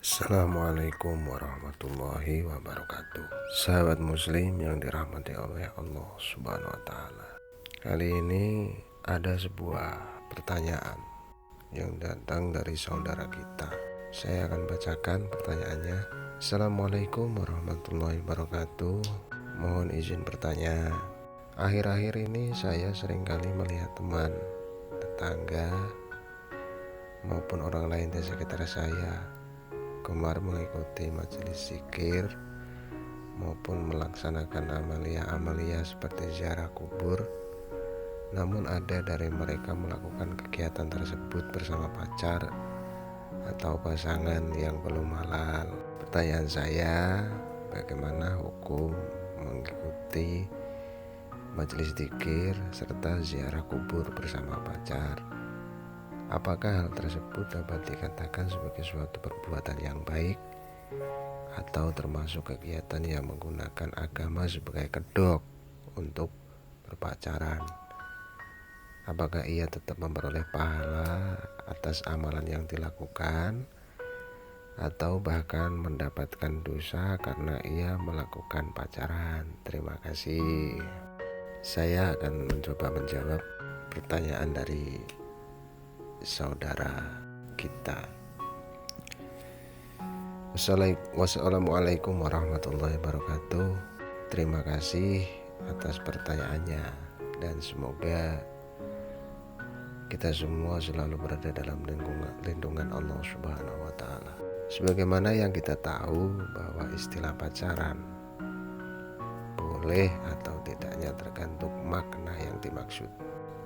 Assalamualaikum warahmatullahi wabarakatuh. Sahabat muslim yang dirahmati oleh Allah Subhanahu wa taala. Kali ini ada sebuah pertanyaan yang datang dari saudara kita. Saya akan bacakan pertanyaannya. Assalamualaikum warahmatullahi wabarakatuh. Mohon izin bertanya. Akhir-akhir ini saya seringkali melihat teman, tetangga maupun orang lain di sekitar saya gemar mengikuti majelis zikir maupun melaksanakan amalia-amalia seperti ziarah kubur. Namun ada dari mereka melakukan kegiatan tersebut bersama pacar atau pasangan yang belum halal. Pertanyaan saya, bagaimana hukum mengikuti majelis zikir serta ziarah kubur bersama pacar? Apakah hal tersebut dapat dikatakan sebagai suatu perbuatan yang baik atau termasuk kegiatan yang menggunakan agama sebagai kedok untuk berpacaran? Apakah ia tetap memperoleh pahala atas amalan yang dilakukan atau bahkan mendapatkan dosa karena ia melakukan pacaran? Terima kasih. Saya akan mencoba menjawab pertanyaan dari saudara kita. Wassalamualaikum warahmatullahi wabarakatuh. Terima kasih atas pertanyaannya dan semoga kita semua selalu berada dalam lindungan Allah Subhanahu wa taala. Sebagaimana yang kita tahu bahwa istilah pacaran boleh atau tidaknya tergantung makna yang dimaksud.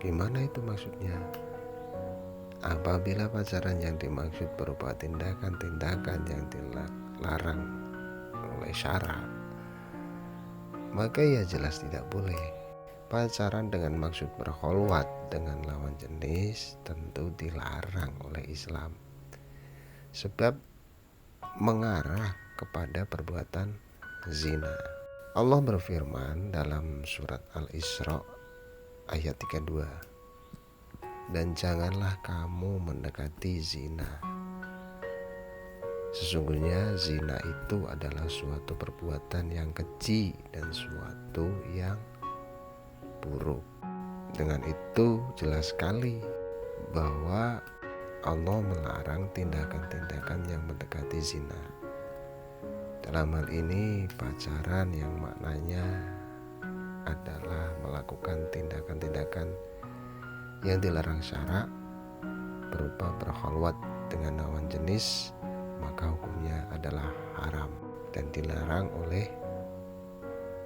Gimana itu maksudnya? Apabila pacaran yang dimaksud berupa tindakan-tindakan yang dilarang oleh syara, maka ya jelas tidak boleh. Pacaran dengan maksud berkholwat dengan lawan jenis tentu dilarang oleh Islam, sebab mengarah kepada perbuatan zina. Allah berfirman dalam surat Al-Isra ayat 32, dan janganlah kamu mendekati zina. Sesungguhnya zina itu adalah suatu perbuatan yang keji dan suatu yang buruk. Dengan itu jelas sekali bahwa Allah melarang tindakan-tindakan yang mendekati zina. Dalam hal ini pacaran yang maknanya adalah melakukan tindakan-tindakan yang dilarang syara berupa berkholwat dengan lawan jenis, maka hukumnya adalah haram dan dilarang oleh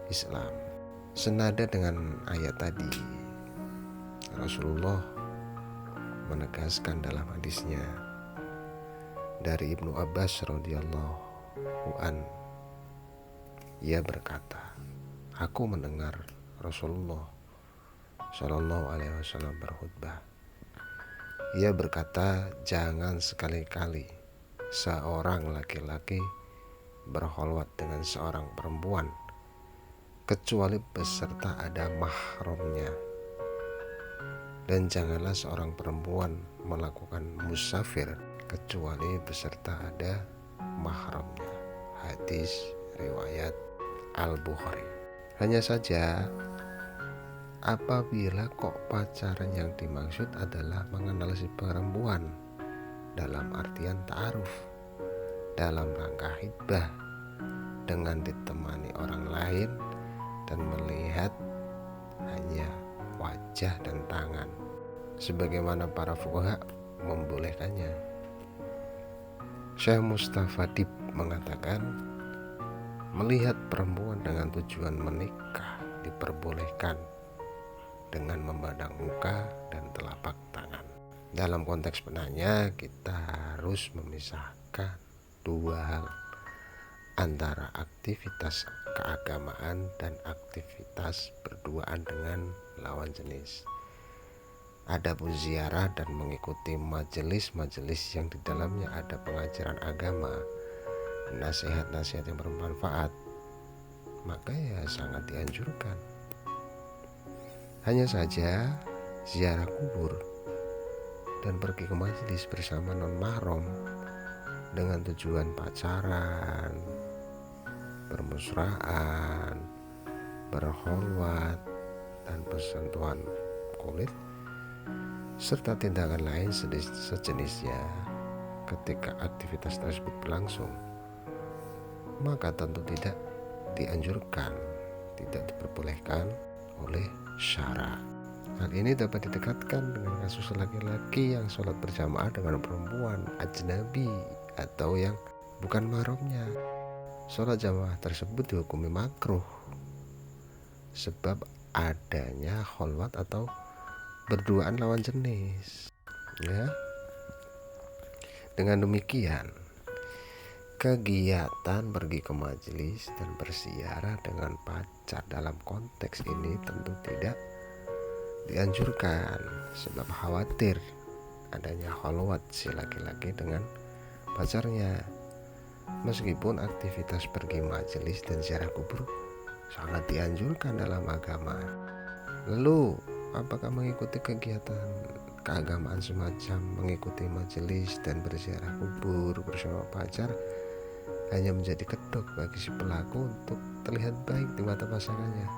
Islam. Senada dengan ayat tadi, Rasulullah menegaskan dalam hadisnya dari Ibnu Abbas radhiyallahu an, ia berkata, aku mendengar Rasulullah Shallallahu alaihi wasallam berkhutbah. Ia berkata, jangan sekali-kali seorang laki-laki berkholwat dengan seorang perempuan kecuali beserta ada mahramnya, dan janganlah seorang perempuan melakukan musafir kecuali beserta ada mahramnya. Hadis riwayat Al-Bukhari. Hanya saja apabila kok pacaran yang dimaksud adalah mengenal si perempuan dalam artian ta'aruf, dalam rangka hidbah, dengan ditemani orang lain dan melihat hanya wajah dan tangan, sebagaimana para fuqaha membolehkannya. Syekh Mustafa Dib mengatakan, melihat perempuan dengan tujuan menikah diperbolehkan dengan memandang muka dan telapak tangan. Dalam konteks penanya, kita harus memisahkan dua hal antara aktivitas keagamaan dan aktivitas berduaan dengan lawan jenis. Adapun ziarah dan mengikuti majelis-majelis yang di dalamnya ada pengajaran agama, nasihat-nasihat yang bermanfaat, maka ya sangat dianjurkan. Hanya saja ziarah kubur dan pergi ke majelis bersama non mahram dengan tujuan pacaran, bermesraan, berkholwat, dan bersentuhan kulit, serta tindakan lain sejenisnya. Ketika aktivitas tersebut berlangsung, maka tentu tidak dianjurkan, tidak diperbolehkan oleh syara. Hal ini dapat didekatkan dengan kasus laki-laki yang sholat berjamaah dengan perempuan ajnabi atau yang bukan mahramnya. Sholat jamaah tersebut dihukumi makruh sebab adanya kholwat atau berduaan lawan jenis. Ya. Dengan demikian, kegiatan pergi ke majelis dan berziarah dengan pacar dalam konteks ini tentu tidak dianjurkan sebab khawatir adanya kholwat si laki-laki dengan pacarnya. Meskipun aktivitas pergi majelis dan ziarah kubur sangat dianjurkan dalam agama. Lalu, apakah mengikuti kegiatan keagamaan semacam mengikuti majelis dan berziarah kubur bersama pacar hanya menjadi kedok bagi si pelaku untuk terlihat baik di mata pasangannya?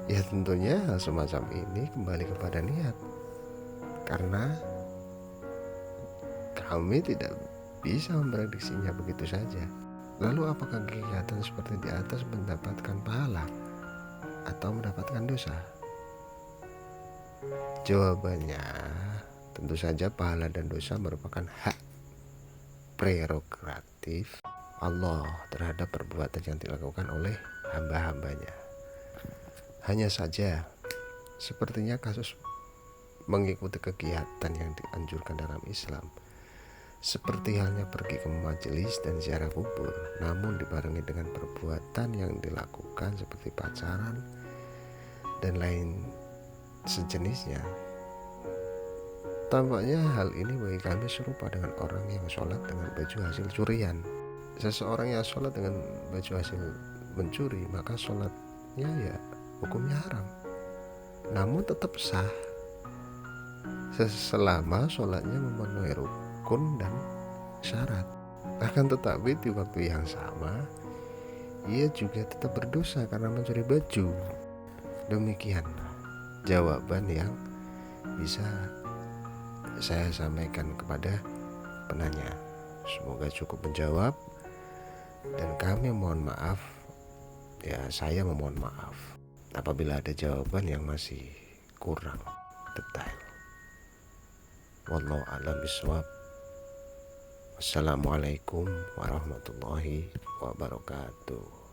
Ya tentunya hal semacam ini kembali kepada niat, karena kami tidak bisa memprediksinya begitu saja. Lalu apakah kegiatan seperti di atas mendapatkan pahala atau mendapatkan dosa? Jawabannya tentu saja pahala dan dosa merupakan hak prerogatif Allah terhadap perbuatan yang dilakukan oleh hamba-hambanya. Hanya saja sepertinya kasus mengikuti kegiatan yang dianjurkan dalam Islam, seperti halnya pergi ke majelis dan ziarah kubur, namun dibarengi dengan perbuatan yang dilakukan seperti pacaran dan lain sejenisnya. Tampaknya hal ini bagi kami serupa dengan orang yang sholat dengan baju hasil curian. Seseorang yang sholat dengan baju hasil mencuri, maka sholatnya ya hukumnya haram, namun tetap sah selama sholatnya memenuhi rukun dan syarat. Akan tetapi di waktu yang sama ia juga tetap berdosa karena mencuri baju. Demikian jawaban yang bisa saya sampaikan kepada penanya. Semoga cukup menjawab, dan kami mohon maaf, ya saya memohon maaf apabila ada jawaban yang masih kurang detail. Wallahu a'lam bishawab. Wassalamualaikum warahmatullahi wabarakatuh.